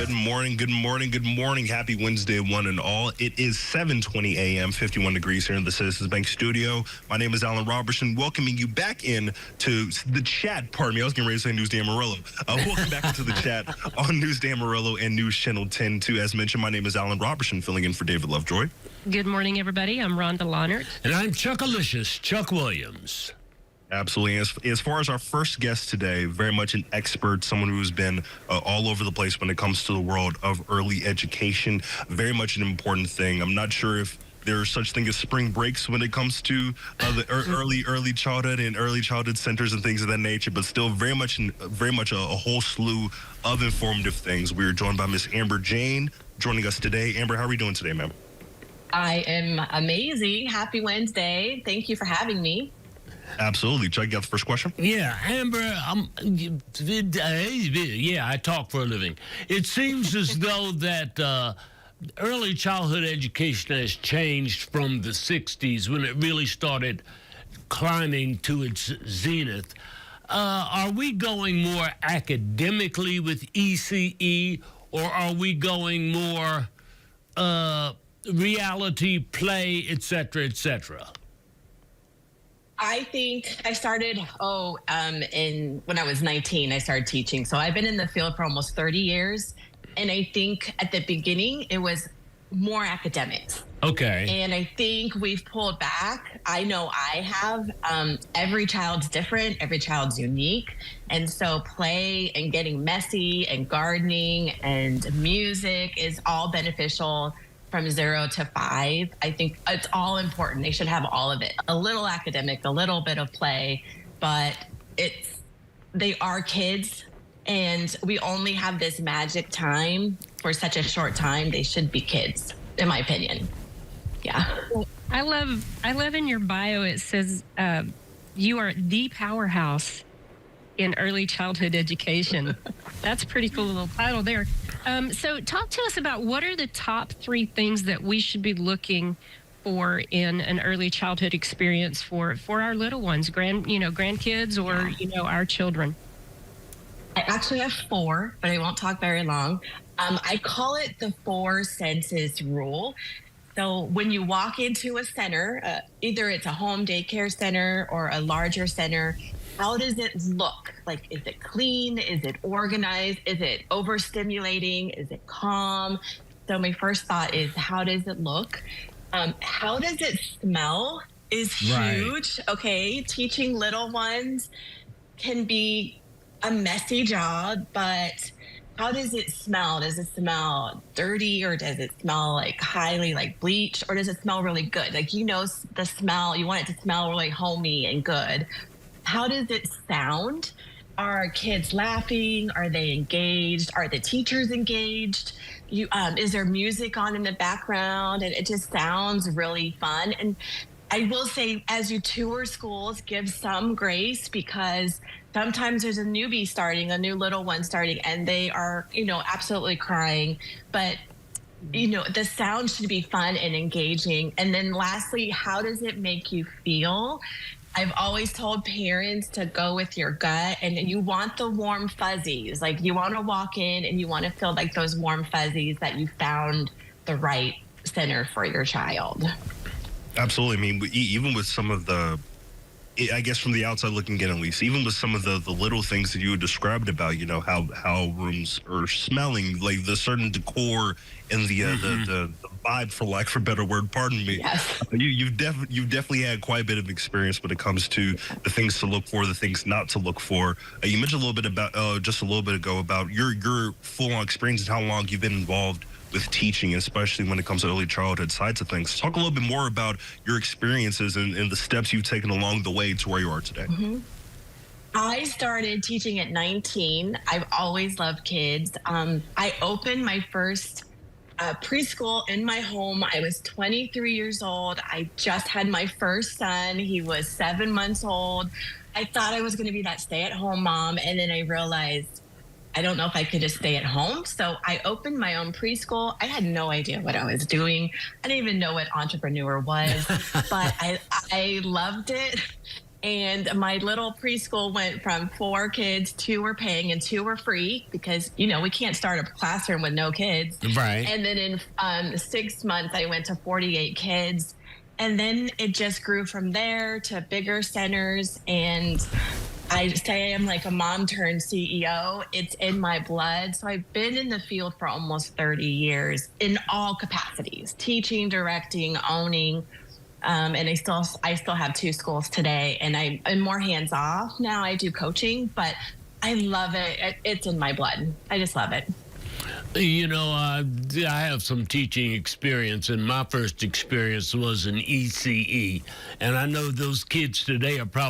Good morning, good morning, good morning. Happy Wednesday, one and all. It is 7:20 a.m., 51 degrees here in the Citizens Bank studio. My name is Alan Robertson, welcoming you back in to the chat. Pardon me, I was getting ready to say News Amarillo. Welcome back into the chat on News Amarillo and News Channel 10-2. As mentioned, my name is Alan Robertson, filling in for David Lovejoy. Good morning, everybody. I'm Rhonda Lahnert. And I'm Chuckalicious, Chuck Williams. Absolutely. As far as our first guest today, very much an expert, someone who's been all over the place when it comes to the world of early education. Very much an important thing. I'm not sure if there's such thing as spring breaks when it comes to the early childhood and early childhood centers and things of that nature, but still very much a whole slew of informative things. We're joined by Miss Amber Jane joining us today. Amber, how are we doing today, ma'am? I am amazing. Happy Wednesday. Thank you for having me. Absolutely. Chuck, you got the first question? Yeah, Amber, I talk for a living. It seems as though that early childhood education has changed from the 60s when it really started climbing to its zenith. Are we going more academically with ECE, or are we going more reality, play, et cetera, et cetera? I think I started, when I was 19, I started teaching. So I've been in the field for almost 30 years. And I think at the beginning, it was more academics. Okay. And I think we've pulled back. I know I have. Every child's different. Every child's unique. And so play and getting messy and gardening and music is all beneficial from 0 to 5. I think it's all important. They should have all of it. A little academic, a little bit of play, but they are kids, and we only have this magic time for such a short time. They should be kids, in my opinion. Yeah. I love in your bio, it says you are the powerhouse in early childhood education. That's a pretty cool little title there. So talk to us about what are the top 3 things that we should be looking for in an early childhood experience for our little ones, grandkids or, our children. I actually have 4, but I won't talk very long. I call it the 4 senses rule. So when you walk into a center, either it's a home daycare center or a larger center, how does it look? Like, is it clean? Is it organized? Is it overstimulating? Is it calm? So my first thought is, how does it look? How does it smell is huge. Right. Okay, teaching little ones can be a messy job, but how does it smell? Does it smell dirty, or does it smell like highly like bleach, or does it smell really good? Like, the smell, you want it to smell really homey and good. How does it sound? Are kids laughing? Are they engaged? Are the teachers engaged? Is there music on in the background? And it just sounds really fun. And I will say, as you tour schools, give some grace, because sometimes there's a newbie starting, a new little one starting, and they are, absolutely crying. But, the sound should be fun and engaging. And then lastly, how does it make you feel? I've always told parents to go with your gut, and you want the warm fuzzies. Like, you want to walk in and you want to feel like those warm fuzzies that you found the right center for your child. Absolutely. I mean, even with some of the, I guess from the outside looking in, at least, even with some of the little things that you had described about, how rooms are smelling, like the certain decor and the vibe, for lack of a better word, pardon me. Yes. You've definitely had quite a bit of experience when it comes to the things to look for, the things not to look for. You mentioned a little bit about, just a little bit ago, about your full-on experience and how long you've been involved with teaching, especially when it comes to early childhood sides of things. Talk a little bit more about your experiences and the steps you've taken along the way to where you are today. Mm-hmm. I started teaching at 19. I've always loved kids. I opened my first preschool in my home. I was 23 years old. I just had my first son. He was 7 months old. I thought I was going to be that stay-at-home mom, and then I realized I don't know if I could just stay at home. So I opened my own preschool. I had no idea what I was doing. I didn't even know what entrepreneur was, but I loved it. And my little preschool went from 4 kids, 2 were paying and 2 were free because, we can't start a classroom with no kids. Right. And then in 6 months, I went to 48 kids. And then it just grew from there to bigger centers. And I say I'm like a mom turned CEO. It's in my blood. So I've been in the field for almost 30 years in all capacities, teaching, directing, owning. And I still have 2 schools today, and I'm more hands off now. I do coaching, but I love it. It's in my blood. I just love it. I have some teaching experience, and my first experience was in ECE, and I know those kids today are probably